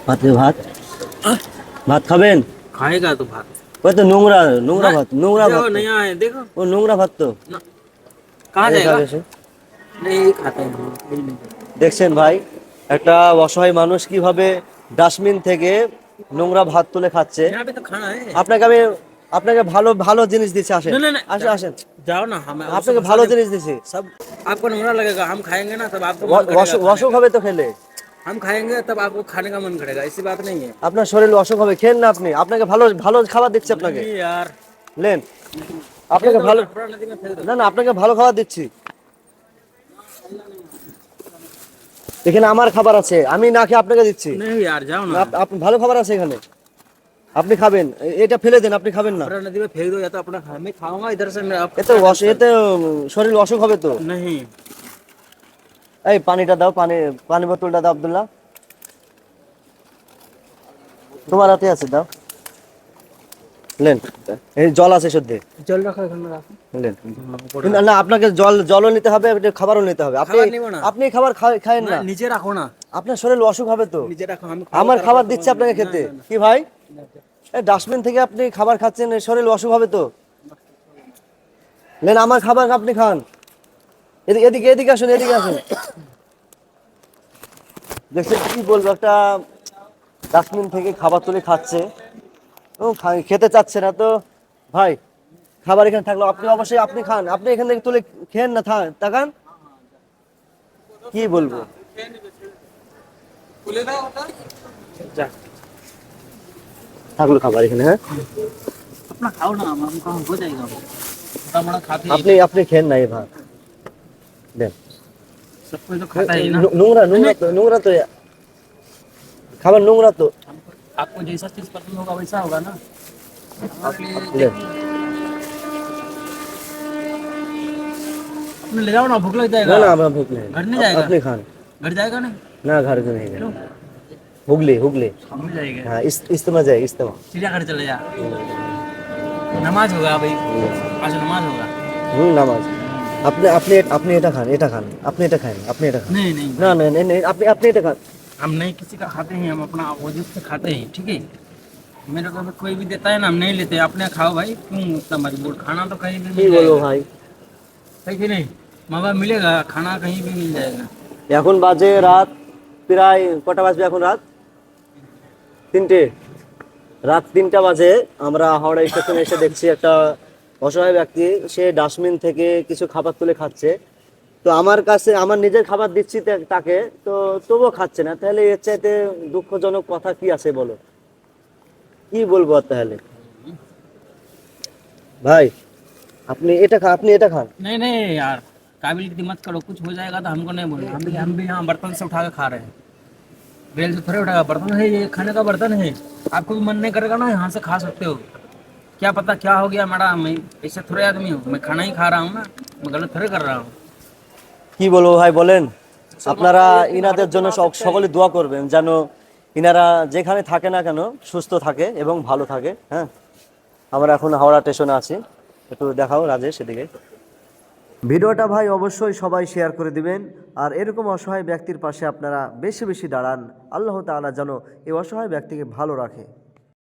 ভাত ভাত ভাত খাবেন? खाएगा तो भात। ওই তো নোংরা নোংরা ভাত, নোংরা ভাত जाओ তো। नहीं आए देखो ও নোংরা ভাত তো। ना, कहाँ এই जाएगा? খাবে সে। नहीं खाते हैं हम, यही नहीं खाते। দেখছেন ভাই, একটা অসহায় মানুষ কিভাবে ডাস্টবিন থেকে নোংরা ভাত তুলে খাচ্ছে। यहाँ पे तो खाना है। আপনাকে আমি আপনাকে ভালো ভালো জিনিস দিচ্ছি, আসেন नहीं नहीं नहीं আসেन जाओ, আসেন। जाओ ना, हम वो सब আপনাকে हटा ভালো दे জিনিস দিচ্ছি। सब। आपको नमूना लगेगा, हम खाएंगे ना तब आपको मन करेगा অসুখ खाने অসুখ का। হবে তো খেলে। हम खाएंगे तब आपको खाने का मन करेगा, ऐसी बात नहीं है। আপনার शरीर অসুখ হবে, খেন না আপনি। আপনাকে ভালো ভালো খাবার দিচ্ছি আপনাকে, नहीं यार, নেন। फेंक আপনাকে दो ভালো, ना, पूरा नदी में फेंक दो। না না, আপনাকে ভালো খাবার দিচ্ছি। এখানে আমার খাবার আছে, আমি না খেয়ে আপনাকে দিচ্ছি। नहीं यार जाओ ना, আপনি ভালো খাবার আছে এখানে, আপনি খাবেন। এটা ফেলে দেন, আপনি খাবেন না। पूरा नदी में फेंक दो, या तो अपना मैं खाऊंगा इधर से, मैं आपको এতে এতে শরীর অসুখ হবে তো। नहीं। এই পানিটা দাও, পানি বোতলটা দাও আব্দুল্লাহ, তোমার হাতে আছে, দাও। নেন, এই জল আছে সত্যি, जल रखा है घर में, रखो। নেন। কিন্তু না, আপনাকে জলও নিতে হবে, একটু খাবারও নিতে হবে। আপনি খাবার নিবো না। আপনি খাবার খায়েন না, ना, नीचे रखो ना, আপনার শরীর অসুখ হবে তো। नीचे रखो, हम আমার খাবার खाओ, দিচ্ছি আপনাকে খেতে। ना, ना, কি ভাই, ना। এই ডাস্টবিন থেকে আপনি খাবার খাচ্ছেন, এর শরীর অসুখ হবে তো। নেন, আমার খাবার আপনি খান। এদিকে এদিকে এদিকে আসুন, এদিকে আসুন। দেখছেন কি বলবো, একটা ডাস্টবিন থেকে খাবার তুলে খাচ্ছে, ও খেতে চাচ্ছে না তো। ভাই, খাবার এখানে থাকলো, আপনি অবশ্যই আপনি খান, আপনি এখান থেকে তুলে খেন না, তাকান। কি বলবো, जा, থাকলো খাবার এখানে, হ্যাঁ। अपना खाओ ना, हमको हो जाएगा, मोटा मोटा खाते ही আপনি আপনি খেন না এই ভাত, দেন। सब कोई तो खाता ही ना। নোংরা নোংরা তো, নোংরা তো খাবার, নোংরা তো। आपको जैसा चीज पसंद होगा वैसा होगा ना। দেন। अपने ले जाओ ना, भूख लग না जाएगा। না, আমার ভুক নেই, घर नहीं जाएगा, আপনি খান। घर जाएगा नहीं, না, ঘর के नहीं गए, हुगली हुगली, हम भी जाएंगे। हाँ इस्तेमा जाए, इस्तेमा। चिड़ियाघर चले जा, नमाज होगा भाई, आज नमाज होगा। নামাজ। আপনি আপনি আপনি এটা খান, এটা খান, আপনি এটা খান, আপনি এটা খান। नहीं नहीं, না না না, না, আপনি আপনি এটা খান। हम नहीं किसी का खाते हैं, हम अपना वजूद से खाते हैं, ठीक है। मेरे को कोई भी देता है ना, हम नहीं लेते, अपने खाओ भाई, क्यों उतना मजबूर, खाना तो कहीं भी কি मिल বলবো जाएगा, ভাই, है कि नहीं। माँ बाप मिलेगा, खाना कहीं भी मिल जाएगा। এখন বাজে রাত প্রায় কটা বাজবে এখন? রাত 3টে, রাত 3টা বাজে। আমরা হাওড়া স্টেশনে এসে দেখছি একটা অসহায় ব্যক্তি, সে ডাস্টবিন থেকে কিছু খাবার তুলে খাচ্ছে। তো আমার কাছে আমার নিজের খাবার দিচ্ছি তাকে, তো তবুও খাচ্ছে না। তাহলে এর চাইতে দুঃখজনক কথা কি আছে বলো, কি বলবো আর তাহলে। ভাই, আপনি এটা খান, আপনি এটা খান। नहीं नहीं यार, काबिल की मत करो, कुछ हो जाएगा तो हमको नहीं बोलना, हम भी यहाँ बर्तन से उठा के खा रहे हैं, रेल से थोड़े उठाएगा, बर्तन है ये, खाने का बर्तन है। आपको भी मन नहीं करेगा ना, यहाँ से खा सकते हो। क्या पता क्या हो गया मैडम, मैं ऐसे थोड़े आदमी हूँ, मैं खाना ही खा रहा हूँ ना, मैं गलत थोड़े कर रहा हूँ। কি বলবো ভাই বলেন। আপনারা ইনাদের জন্য সকলে দোয়া করবেন, যেন ইনারা যেখানে থাকে না কেন সুস্থ থাকে এবং ভালো থাকে। হ্যাঁ, আমরা এখন হাওড়া স্টেশনে আছি, একটু দেখাও রাজেশ সেদিকে। ভিডিওটা ভাই অবশ্যই সবাই শেয়ার করে দিবেন, আর এরকম অসহায় ব্যক্তির পাশে আপনারা বেশি বেশি দাঁড়ান। আল্লাহ তাআলা যেন এই অসহায় ব্যক্তিকে ভালো রাখে।